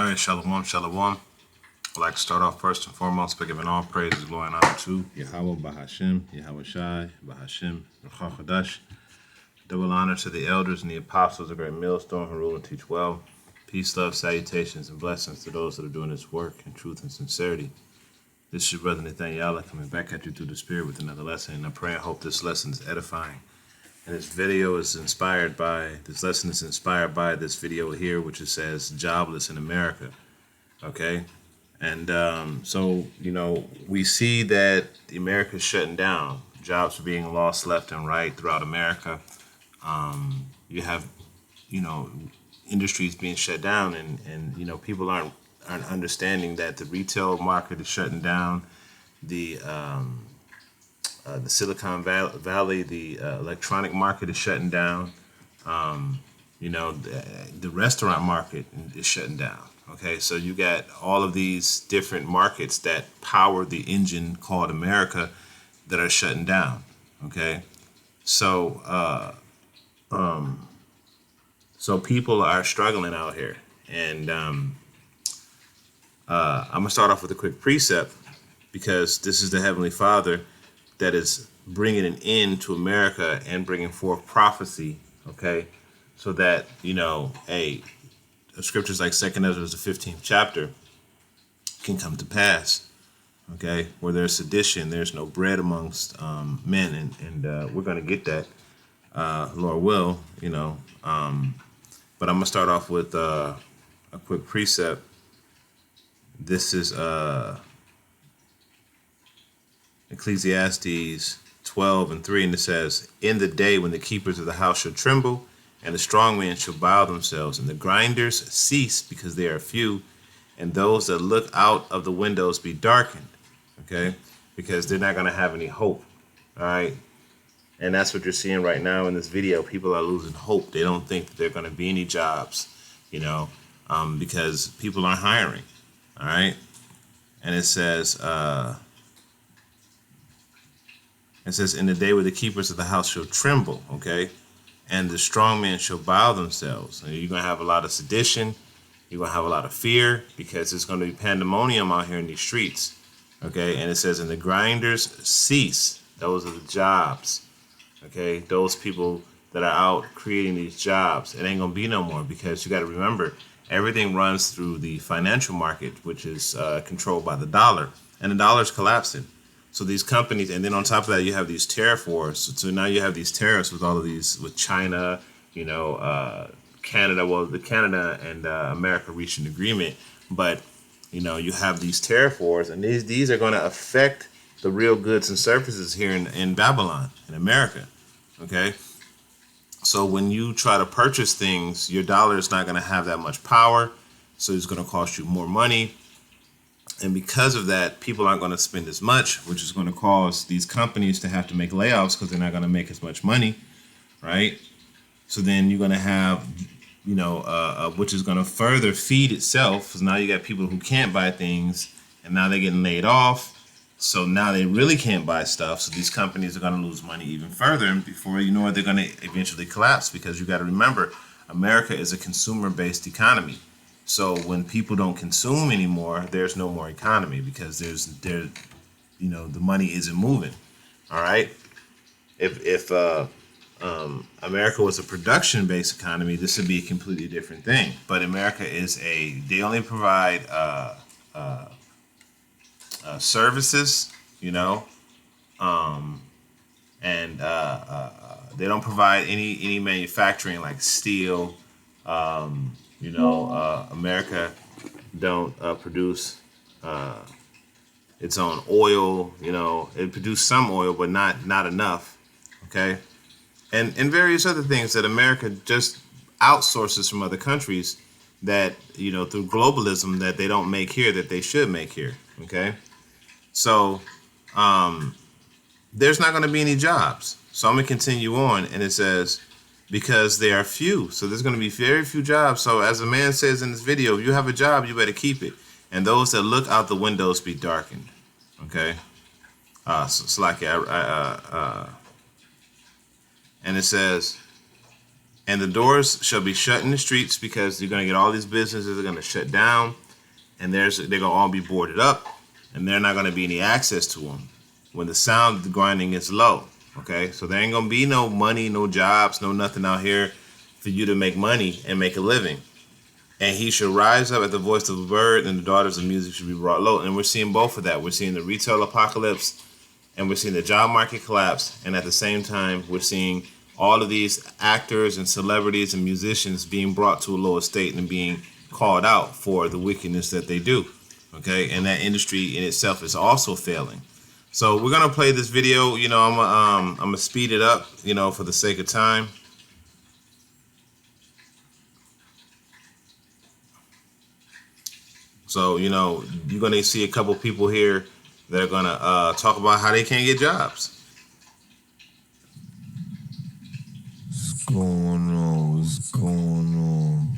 All right, shalom, shalom. I'd like to start off first and foremost by giving all praises, glory, and honor to Yahweh, Bahashim, Yahweh Shai, Bahashim, Ruach HaKodesh. Double honor to the elders and the apostles of Great Millstone who rule and teach well. Peace, love, salutations, and blessings to those that are doing this work in truth and sincerity. This is your brother Nathaniel coming back at you through the Spirit with another lesson, and I pray and hope this lesson is edifying. And this video is inspired by, this lesson is inspired by this video here, which it says, Jobless in America. Okay? And so, we see that America's shutting down. Jobs are being lost left and right throughout America. You have, industries being shut down, and people aren't understanding that the retail market is shutting down. The Silicon Valley, the electronic market is shutting down. The restaurant market is shutting down. Okay, so you got all of these different markets that power the engine called America that are shutting down. Okay, so so people are struggling out here, and I'm gonna start off with a quick precept because this is the Heavenly Father that is bringing an end to America and bringing forth prophecy. Okay, so that scriptures like 2nd Ezra, the 15th chapter, can come to pass. Okay, where there's sedition, there's no bread amongst men, and we're going to get that, Lord will, but I'm going to start off with a quick precept. This is Ecclesiastes 12:3, and it says, "In the day when the keepers of the house shall tremble, and the strong men shall bow themselves, and the grinders cease because they are few, and those that look out of the windows be darkened." Okay? Because they're not going to have any hope. All right? And that's what you're seeing right now in this video. People are losing hope. They don't think that there are going to be any jobs, because people aren't hiring. All right? And it says, "In the day where the keepers of the house shall tremble," okay? "And the strong men shall bow themselves." And you're going to have a lot of sedition. You're going to have a lot of fear because it's going to be pandemonium out here in these streets. Okay, and it says, "And the grinders cease." Those are the jobs. Okay, those people that are out creating these jobs. It ain't going to be no more because you got to remember, everything runs through the financial market, which is controlled by the dollar. And the dollar's collapsing. So these companies, and then on top of that, you have these tariff wars. So now you have these tariffs with all of these, with China, Canada. Well, the Canada and America reached an agreement, but you have these tariff wars, and these are going to affect the real goods and services here in Babylon, in America. Okay, so when you try to purchase things, your dollar is not going to have that much power, so it's going to cost you more money. And because of that, people aren't going to spend as much, which is going to cause these companies to have to make layoffs because they're not going to make as much money, right? So then you're going to have, which is going to further feed itself. Because now you got people who can't buy things, and now they're getting laid off. So now they really can't buy stuff. So these companies are going to lose money even further. And before you know it, they're going to eventually collapse because you got to remember, America is a consumer-based economy. So when people don't consume anymore, there's no more economy because the money isn't moving. All right. If America was a production-based economy, this would be a completely different thing. But America they only provide services, and they don't provide any manufacturing like steel. America don't produce its own oil. It produces some oil, but not enough. Okay, and various other things that America just outsources from other countries that through globalism that they don't make here that they should make here. Okay, so there's not going to be any jobs. So I'm going to continue on, and it says, "Because they are few." So there's going to be very few jobs. So as a man says in this video, if you have a job, you better keep it. "And those that look out the windows be darkened." Okay. And it says, and the doors shall be shut in the streets, because you're going to get all these businesses are going to shut down, and they're going to all be boarded up, and there not going to be any access to them when the sound of the grinding is low. Okay, so there ain't going to be no money, no jobs, no nothing out here for you to make money and make a living. And he shall rise up at the voice of a bird, and the daughters of music should be brought low. And we're seeing both of that. We're seeing the retail apocalypse, and we're seeing the job market collapse. And at the same time, we're seeing all of these actors and celebrities and musicians being brought to a lower state and being called out for the wickedness that they do. Okay, and that industry in itself is also failing. So we're gonna play this video. You know, I'm gonna speed it up, you know, for the sake of time. So, you know, you're going to see a couple people here that are going to talk about how they can't get jobs. What's going on? What's going on?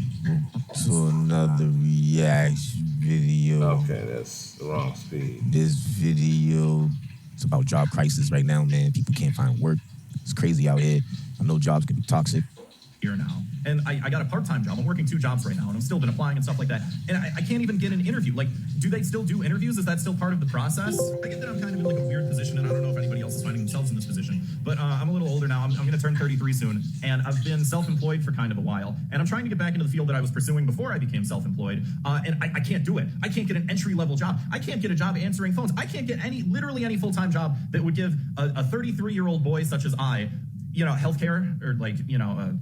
To another reaction video. Okay, that's the wrong speed. This video is about job crisis right now, man. People can't find work. It's crazy out here. I know jobs can be toxic. Here now. And I got a part-time job. I'm working 2 jobs right now, and I've still been applying and stuff like that. And I can't even get an interview. Like, do they still do interviews? Is that still part of the process? I get that I'm kind of in like a weird position, and I don't know if anybody else is finding themselves in this position. But I'm a little older now. I'm going to turn 33 soon, and I've been self-employed for kind of a while. And I'm trying to get back into the field that I was pursuing before I became self-employed. And I can't do it. I can't get an entry-level job. I can't get a job answering phones. I can't get literally any full-time job that would give a 33-year-old boy such as I, you know, healthcare, or like, you know,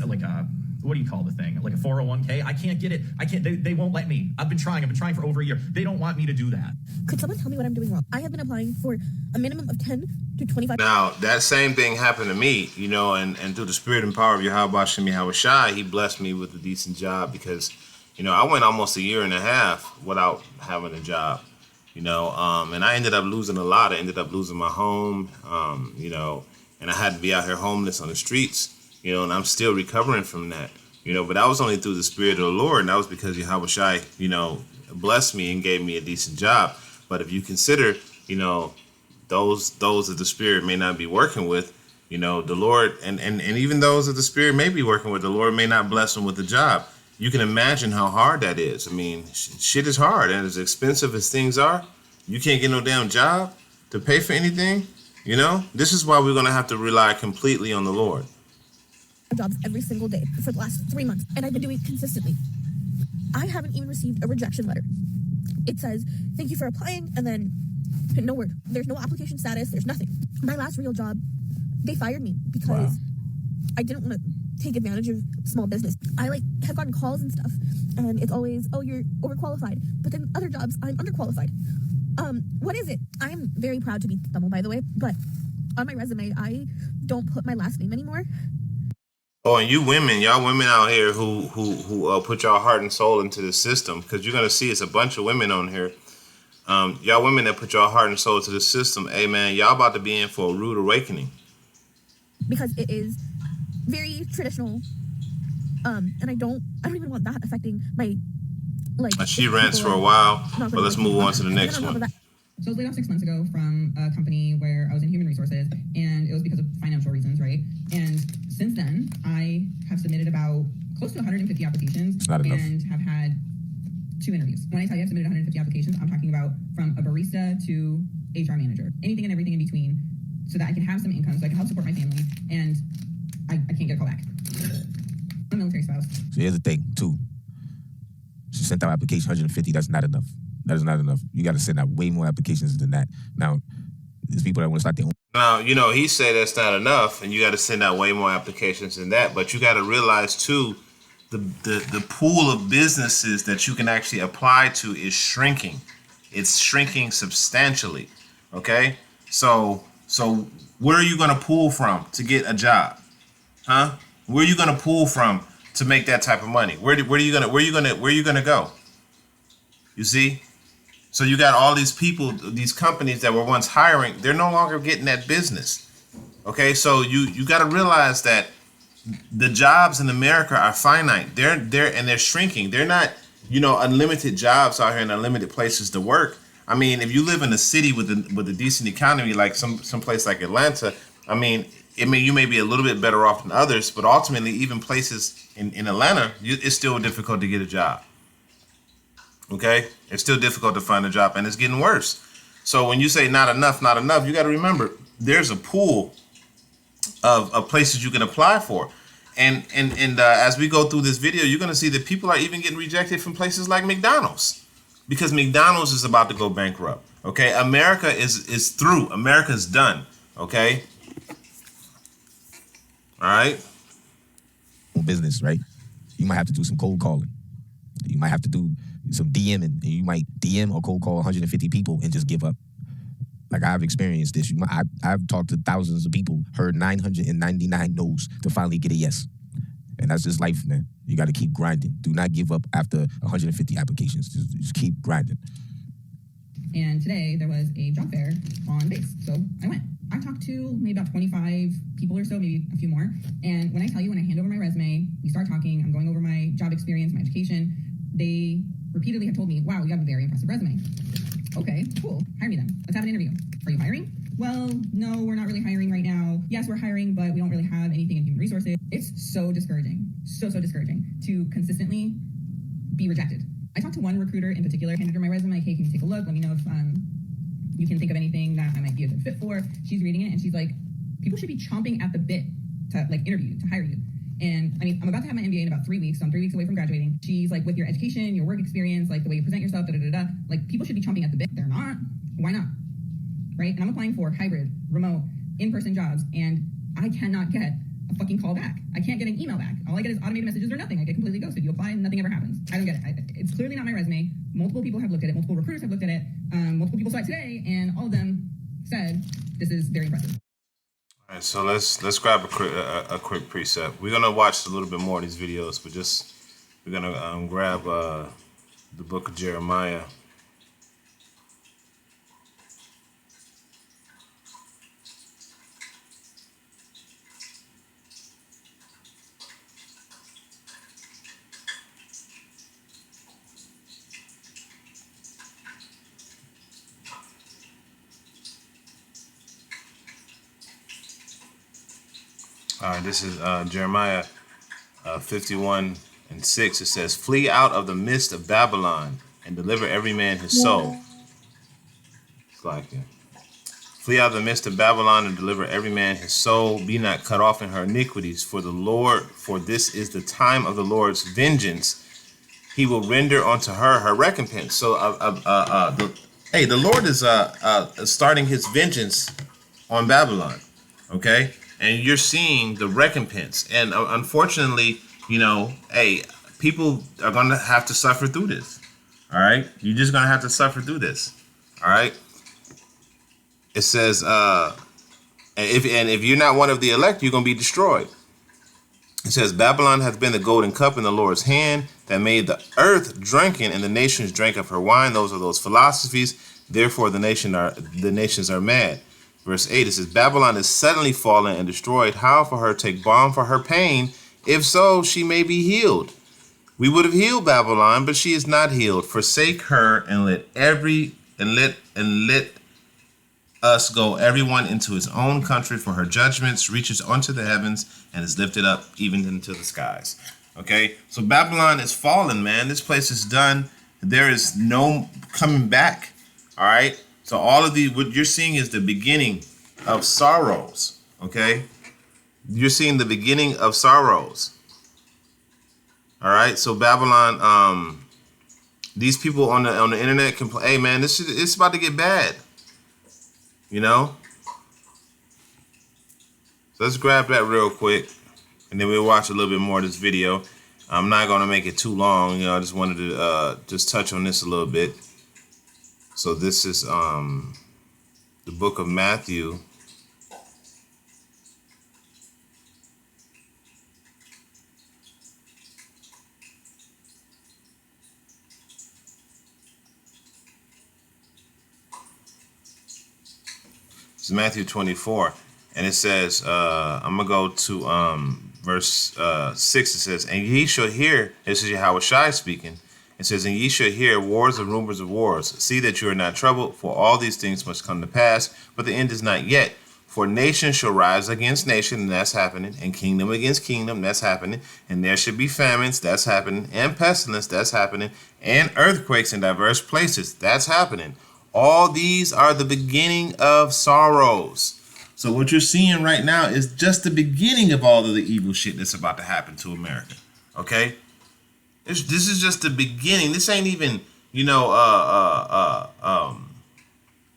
like a, what do you call the thing? Like a 401k? I can't get it. I can't, they won't let me. I've been trying for over a year. They don't want me to do that. Could someone tell me what I'm doing wrong? I have been applying for a minimum of 10 to 25. Now, that same thing happened to me, you know, and through the spirit and power of Yahweh Shem Yahweh Shai, he blessed me with a decent job, because, you know, I went almost a year and a half without having a job, you know, and I ended up losing a lot. I ended up losing my home, you know, and I had to be out here homeless on the streets, you know, and I'm still recovering from that, you know, but that was only through the spirit of the Lord, and that was because Yahweh Shai, you know, blessed me and gave me a decent job. But if you consider, you know, those that the spirit may not be working with, you know, the Lord, and even those that the spirit may be working with, the Lord may not bless them with a job. You can imagine how hard that is. I mean, shit is hard, and as expensive as things are, you can't get no damn job to pay for anything. You know, this is why we're going to have to rely completely on the Lord. Jobs every single day for the last 3 months, and I've been doing it consistently. I haven't even received a rejection letter. It says, thank you for applying, and then no word. There's no application status. There's nothing. My last real job, they fired me because I didn't want to take advantage of small business. I have gotten calls and stuff, and it's always, oh, you're overqualified. But then other jobs, I'm underqualified. What is it? I am very proud to be Tamil, by the way, but on my resume, I don't put my last name anymore. Oh, and you women, y'all women out here who put y'all heart and soul into the system, because you're gonna see it's a bunch of women on here. Y'all women that put y'all heart and soul to the system, hey man, y'all about to be in for a rude awakening. Because it is very traditional, and I don't even want that affecting my. She rants for a while, but let's move on to the next one. So I was laid off 6 months ago from a company where I was in human resources, and it was because of financial reasons, right? And since then, I have submitted about close to 150 applications and have had 2 interviews. When I tell you I've submitted 150 applications, I'm talking about from a barista to HR manager, anything and everything in between, so that I can have some income, so I can help support my family, and I can't get a call back. I'm a military spouse. So here's the thing, too. She sent out application 150. That's not enough. That is not enough. You got to send out way more applications than that. Now, there's people that want to start their own. Now, you know, he said that's not enough, and you got to send out way more applications than that. But you got to realize, too, the pool of businesses that you can actually apply to is shrinking. It's shrinking substantially. Okay? So where are you going to pull from to get a job? Huh? Where are you going to pull from to make that type of money? Where are you gonna go? You see? So you got all these people, these companies that were once hiring, they're no longer getting that business. Okay, so you got to realize that the jobs in America are finite. They're shrinking. They're not, you know, unlimited jobs out here and unlimited places to work. I mean, if you live in a city with a decent economy, like some place like Atlanta, I mean, you may be a little bit better off than others, but ultimately, even places in Atlanta, it's still difficult to get a job. Okay, it's still difficult to find a job, and it's getting worse. So when you say not enough, you got to remember there's a pool of places you can apply for. And as we go through this video, you're going to see that people are even getting rejected from places like McDonald's, because McDonald's is about to go bankrupt. Okay, America is through. America's done. Okay, all right. Business, right? You might have to do some cold calling. You might have to do some DMing, and you might DM or cold call 150 people and just give up. Like, I've experienced this. I've talked to thousands of people, heard 999 no's to finally get a yes. And that's just life, man. You got to keep grinding. Do not give up after 150 applications. Just keep grinding. And today there was a job fair on base. So I went. I talked to maybe about 25 people or so, maybe a few more. And when I tell you, when I hand over my resume, we start talking, I'm going over my job experience, my education, they repeatedly have told me, wow, you have a very impressive resume. Okay, cool. Hire me then. Let's have an interview. Are you hiring? Well, no, we're not really hiring right now. Yes, we're hiring, but we don't really have anything in human resources. It's so discouraging, so discouraging to consistently be rejected. I talked to one recruiter in particular, handed her my resume, like, hey, can you take a look? Let me know if you can think of anything that I might be a good fit for. She's reading it and she's like, people should be chomping at the bit to like interview you, to hire you. And I mean, I'm about to have my MBA in about 3 weeks, so I'm 3 weeks away from graduating. She's like, with your education, your work experience, like the way you present yourself, like people should be chomping at the bit. They're not. Why not? Right? And I'm applying for hybrid, remote, in-person jobs, and I cannot get a fucking call back. I can't get an email back. All I get is automated messages or nothing. I get completely ghosted. You apply and nothing ever happens. I don't get it. It's clearly not my resume. Multiple people have looked at it. Multiple recruiters have looked at it. Multiple people saw it today, and all of them said this is very impressive. All right, so let's grab a quick precept. We're gonna watch a little bit more of these videos, but we're gonna grab the book of Jeremiah. All right, this is Jeremiah 51:6. It says, "Flee out of the midst of Babylon and deliver every man his soul." It's like, yeah. "Flee out of the midst of Babylon and deliver every man his soul. Be not cut off in her iniquities, for this is the time of the Lord's vengeance. He will render unto her recompense." So, the Lord is starting His vengeance on Babylon. Okay. And you're seeing the recompense. And unfortunately, people are going to have to suffer through this. All right? You're just going to have to suffer through this. All right? It says, if you're not one of the elect, you're going to be destroyed. It says, "Babylon hath been the golden cup in the Lord's hand that made the earth drunken, and the nations drank of her wine." Those are those philosophies. "Therefore the nations are mad." Verse 8, it says, "Babylon is suddenly fallen and destroyed. How for her take balm for her pain? If so, she may be healed. We would have healed Babylon, but she is not healed. Forsake her and let us go everyone into his own country, for her judgments reaches unto the heavens and is lifted up even into the skies." Okay, so Babylon is fallen, man. This place is done. There is no coming back. All right. So all of what you're seeing is the beginning of sorrows, okay? You're seeing the beginning of sorrows. All right? So Babylon, these people on the internet complain, "Hey man, it's about to get bad." So let's grab that real quick, and then we'll watch a little bit more of this video. I'm not going to make it too long. I just wanted to just touch on this a little bit. So this is the book of Matthew. It's Matthew 24, and it says, I'm going to go to verse 6. It says, "And ye shall hear," this is Yahweh Shai speaking. It says, "And ye shall hear wars and rumors of wars. See that you are not troubled, for all these things must come to pass, but the end is not yet. For nation shall rise against nation, and that's happening, and kingdom against kingdom, that's happening, and there should be famines, that's happening, and pestilence, that's happening, and earthquakes in diverse places, that's happening. All these are the beginning of sorrows. So what you're seeing right now is just the beginning of all of the evil shit that's about to happen to America. Okay? This is just the beginning. This ain't even,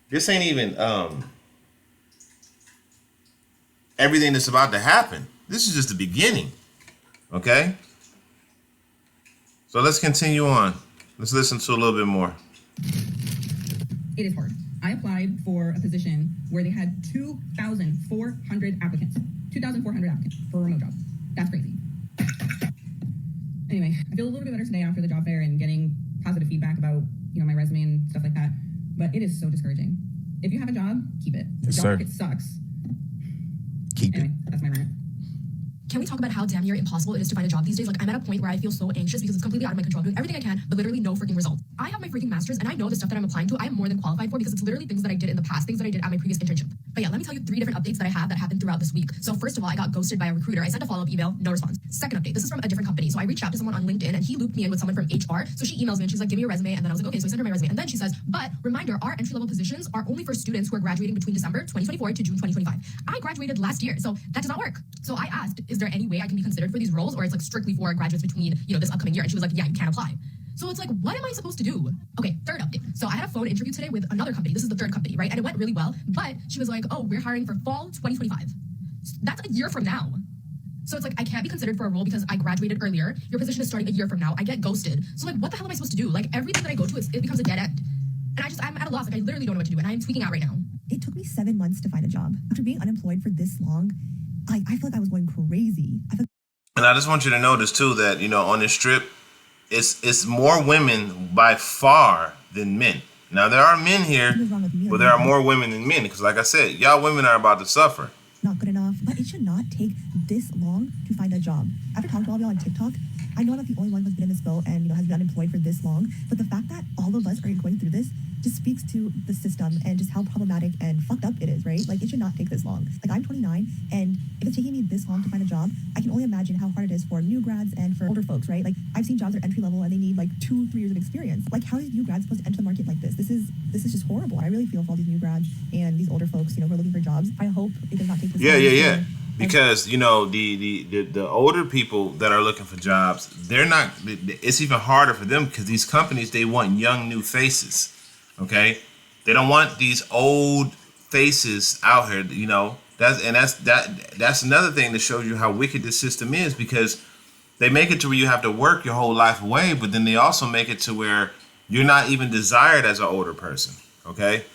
this ain't even everything that's about to happen. This is just the beginning. Okay? So let's continue on. Let's listen to a little bit more. It is hard. I applied for a position where they had 2,400 applicants. 2,400 applicants for a remote job. That's crazy. Anyway, I feel a little bit better today after the job fair and getting positive feedback about, my resume and stuff like that. But it is so discouraging. If you have a job, keep it. Yes, The job sir. market sucks. Keep Anyway, it. that's my rant. Can we talk about how damn near impossible it is to find a job these days? Like, I'm at a point where I feel so anxious because it's completely out of my control. I'm doing everything I can, but literally no freaking results. I have my freaking master's, and I know the stuff that I'm applying to, I am more than qualified for because it's literally things that I did in the past, things that I did at my previous internship. But yeah, let me tell you 3 different updates that I have that happened throughout this week. So first of all, I got ghosted by a recruiter. I sent a follow-up email, no response. Second update, this is from a different company. So I reached out to someone on LinkedIn, and he looped me in with someone from HR. So she emails me, and she's like, give me your resume. And then I was like, okay, so I sent her my resume. And then she says, but reminder, our entry-level positions are only for students who are graduating between December 2024 to June 2025. I graduated last year, so that does not work. So I asked, is there any way I can be considered for these roles, or it's like strictly for graduates between, this upcoming year? And she was like, yeah, you can't apply. So it's like, what am I supposed to do? Okay, third update. So I had a phone interview today with another company. This is the third company, right? And it went really well. But she was like, oh, we're hiring for fall 2025. That's a year from now. So it's like, I can't be considered for a role because I graduated earlier. Your position is starting a year from now. I get ghosted. So like, what the hell am I supposed to do? Like, everything that I go to, it becomes a dead end. And I'm at a loss. Like, I literally don't know what to do. And I'm tweaking out right now. It took me 7 months to find a job. After being unemployed for this long, I feel like I was going crazy. And I just want you to notice too that, on this strip, it's more women by far than men. Now there are men here, What is wrong with me? but there are more women than men. Because like I said, y'all women are about to suffer. Not good enough, but it should not take this long to find a job. After talking to all of y'all on TikTok, I know I'm not the only one who's been in this boat and has been unemployed for this long, but the fact that all of us are going through this just speaks to the system and just how problematic and fucked up it is, right? Like, it should not take this long. Like, I'm 29, and if it's taking me this long to find a job, I can only imagine how hard it is for new grads and for older folks, right? Like, I've seen jobs that are entry level and they need like 2-3 years of experience. Like, how is new grads supposed to enter the market like this? This is just horrible. I really feel for all these new grads and these older folks, who are looking for jobs. I hope it does not take this long. Yeah. Because the older people that are looking for jobs, they're not. It's even harder for them because these companies, they want young new faces. Okay, they don't want these old faces out here. That's another thing that shows you how wicked this system is, because they make it to where you have to work your whole life away, but then they also make it to where you're not even desired as an older person. Okay.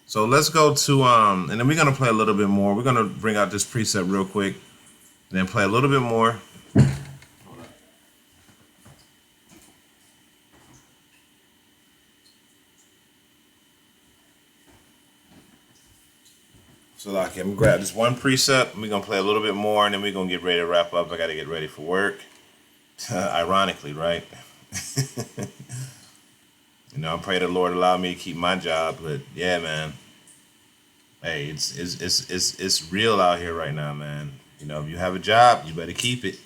So let's go to, and then we're going to play a little bit more. We're going to bring out this preset real quick and then play a little bit more. So like, I'm going to grab this one preset. We're going to play a little bit more, and then we're going to get ready to wrap up. I got to get ready for work. Ironically, right? I pray the Lord allow me to keep my job, but yeah, man. Hey, it's real out here right now, man. If you have a job, you better keep it.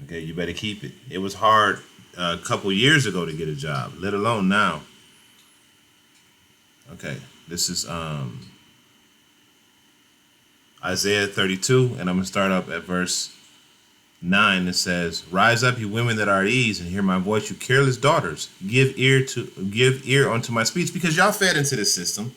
Okay, you better keep it. It was hard a couple years ago to get a job, let alone now. Okay, this is Isaiah 32, and I'm gonna start up at verse 9. It says, "Rise up, you women that are at ease, and hear my voice, you careless daughters. Give ear unto my speech," because y'all fed into this system.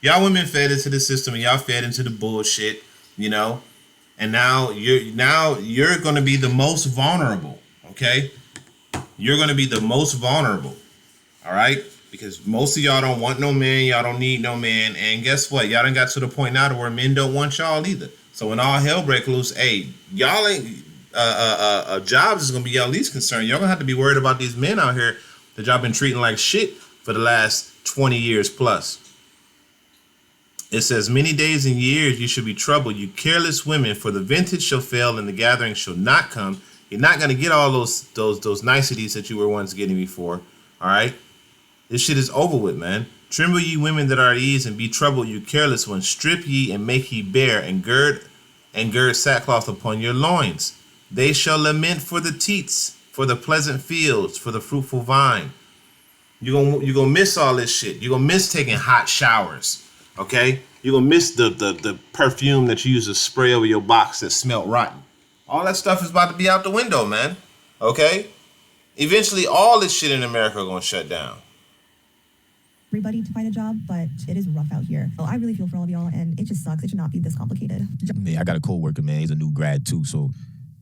Y'all women fed into the system, and y'all fed into the bullshit, and now you're going to be the most vulnerable. Okay, you're going to be the most vulnerable. All right, because most of y'all don't want no man, y'all don't need no man, and guess what? Y'all done got to the point now to where men don't want y'all either. So when all hell break loose, hey, y'all ain't jobs is going to be y'all least concern. Y'all gonna have to be worried about these men out here that y'all been treating like shit for the last 20 years plus. It says, "Many days and years you should be troubled, you careless women, for the vintage shall fail and the gathering shall not come." You're not gonna get all those niceties that you were once getting before. All right, this shit is over with, man. Tremble ye women that are at ease, and be troubled, you careless ones. Strip ye and make ye bare, and gird sackcloth upon your loins. They shall lament for the teats, for the pleasant fields, for the fruitful vine. You're gonna miss all this shit. You're gonna miss taking hot showers. Okay? You're gonna miss the perfume that you use to spray over your box that smelled rotten. All that stuff is about to be out the window, man. Okay? Eventually all this shit in America are gonna shut down. Everybody to find a job, but it is rough out here. So I really feel for all of y'all, and it just sucks. It should not be this complicated. Yeah, I got a coworker, man. He's a new grad too, so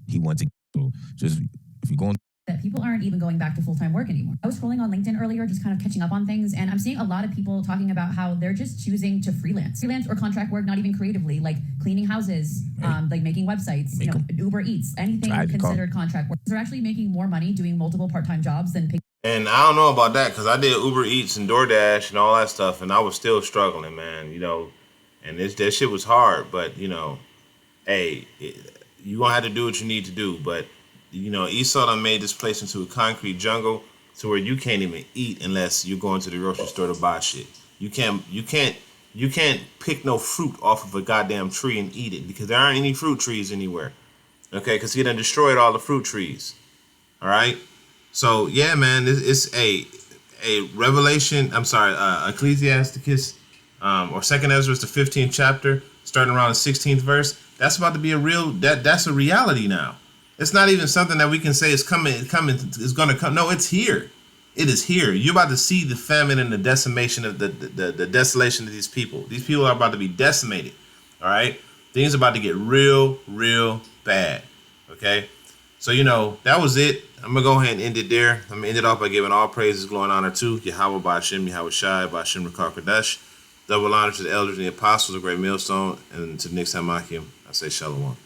he wants to. So just if you're going. That people aren't even going back to full-time work anymore. I was scrolling on LinkedIn earlier, just kind of catching up on things, and I'm seeing a lot of people talking about how they're just choosing to freelance or contract work, not even creatively, like cleaning houses, like making websites, Uber Eats, anything considered contract work. They're actually making more money doing multiple part-time jobs than picking. And I don't know about that because I did Uber Eats and DoorDash and all that stuff, and I was still struggling, man. And that shit was hard. But hey, you gonna have to do what you need to do. But Esau done made this place into a concrete jungle to where you can't even eat unless you're going to the grocery store to buy shit. You can't pick no fruit off of a goddamn tree and eat it because there aren't any fruit trees anywhere. Okay, because he done destroyed all the fruit trees. All right. So yeah, man, it's a Revelation. I'm sorry, Ecclesiasticus, or Second Ezra, the 15th chapter, starting around the 16th verse. That's about to be that's a reality now. It's not even something that we can say is coming, is going to come. No, it's here. It is here. You're about to see the famine and the decimation of the desolation of these people. These people are about to be decimated. All right, things are about to get real, real bad. Okay. So, that was it. I'm going to go ahead and end it there. I'm going to end it off by giving all praises, glory, and honor to Yahweh, Ba'ashem, Yahweh Shai, Ba'ashem, Rakar Kadesh. Double honor to the elders and the apostles of Great Millstone, and to the next time I say shalom.